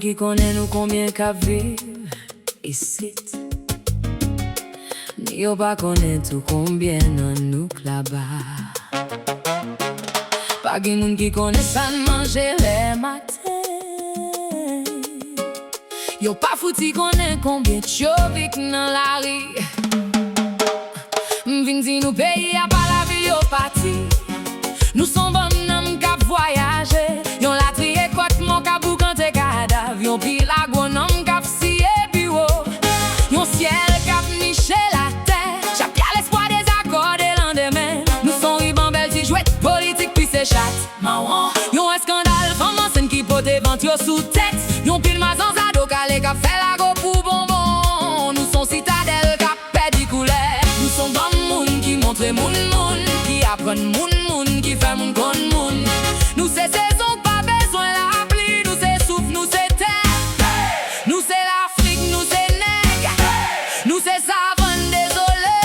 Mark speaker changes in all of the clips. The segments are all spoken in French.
Speaker 1: qui connaît nous combien qu'à vivre ici. Ni yo pas connaît tout combien dans nous là-bas. Pas de monde qui connaît ça manger les matins. Yo pas fouti connaît combien chauvic dans la rue. M'vin di nous pays à pas la ville yo parti. Nous sommes bons nam cap voyager. Yon la trié côte mon kabou quand t'es cadavre. Yon pile la gonom cap sié bureau. Yon ciel cap niché la terre. J'appelle l'espoir des accords des lendemains. Nous sommes riban belle si jouette politique puis c'est chat. Yon un scandale femme scène qui pote ventre yo sous tête. Yon pile mazan zado calé cap fait la go pour bonbon. Nous sommes citadelle cap pédi couleur. Nous sommes bon moun qui montre moun moun. Qui apprend moun qui fait moun kon moun. Nous c'est saison pas besoin la pluie. Nous c'est souffle, nous c'est terre. Nous c'est l'Afrique, nous c'est nègre. Nous c'est savane désolé.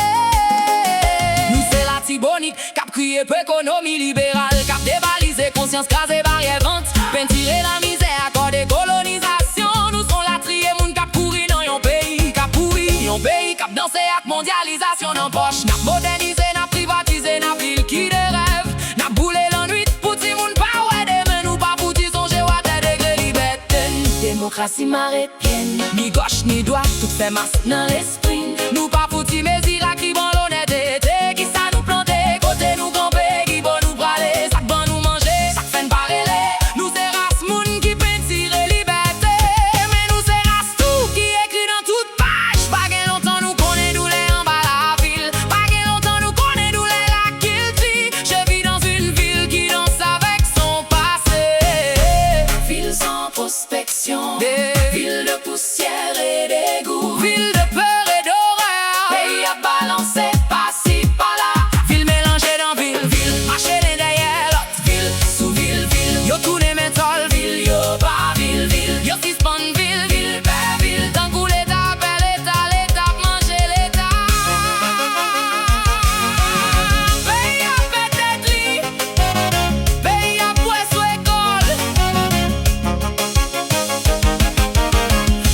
Speaker 1: Nous c'est la Tibonique cap crié pour économie libérale. Cap dévalisé conscience crasée barrière vente. Peintirer la misère accordé colonisation. Nous sont la trier moun cap pourri dans yon pays. Cap pourri, yon pays cap danser avec mondialisation dans poche. N'a modernisé, n'a privatisé, n'a ville qui de rêve. N'a boulé l'ennui pour ti moun pa ouais demain. Nous pas pour ti songer ou à tes degrés liberté. Démocratie marépienne. Ni gauche ni droite, tout fait masse dans l'esprit. Nous pas pour ti mesira qui bon l'honnêteté. Qui ça nous planter, côté nous camper. Qui bon nous braler, ça bon nous manger. Ça fait n'parler. Nous c'est race moun qui peinture liberté. Mais nous c'est race tout qui écrit dans toute page. Pas gain longtemps nous connaît douleur en bas la ville. Pas gain longtemps nous connaît douleur la qu'il dit. Je vis dans une ville qui danse avec son passé. Ville sans prospection, ville de poussière et d'égout. Ville de peur et d'horreur, pays à balancer par-ci par-là. Ville mélangée dans ville, ville marcher derrière l'autre ville. Sous ville, ville, yo tourné métal, ville, yo pas ville, ville. Yo suspend ville, ville, père ville. Tant coup l'état, père l'état, l'état, manger l'état. Pays à peut-être lit, pays à poisson école.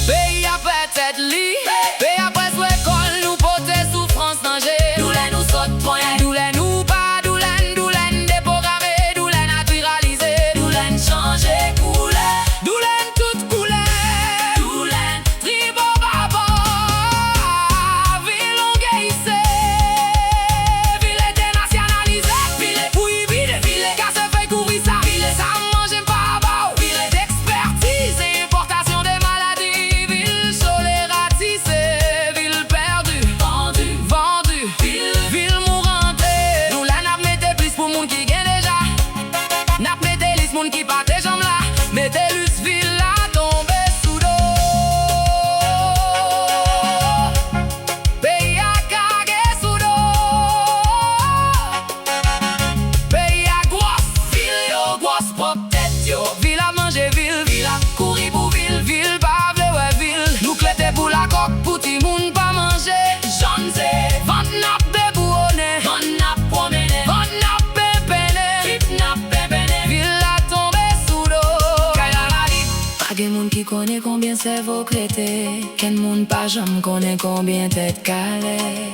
Speaker 1: Pays à peut-être lit, pays à poisson école. Nous porter souffrance, danger. Douleur nous saute point, douleur nous pas, douleur déprogrammé, douleur naturalisé, douleur changer couleur, douleur toute couleur, douleur tribo baba. Ville longueissée, ville dénationalisée, ville fouille vide, ville casse feuille couvrir ça, ville ça mange pas bas, ville d'expertise et importation des maladies, ville soleil ratissée, ville perdue, vendue, ville mourante. Nous la n'a mette plus pour moun qui gagne déjà. N'a mette lis moun qui pas tes jambes là. Mette lus ville là tombe sous l'eau. Pays à cagé sous l'eau. Pays à grosse ville yo, grosse propre tête yo. Ville à manger ville à courir pour ville pas vle ouais ville. Nous clété pour la coque pour ti moun pas manger. J'en sais, vent n'a bébouonné, vent n'a promené, vent n'a pépéné, vite n'a pépéné. Ville a tombé sous l'eau. Pas de monde qui connaît combien cerveau crété. Quel monde pas jamais connaît combien tête calée.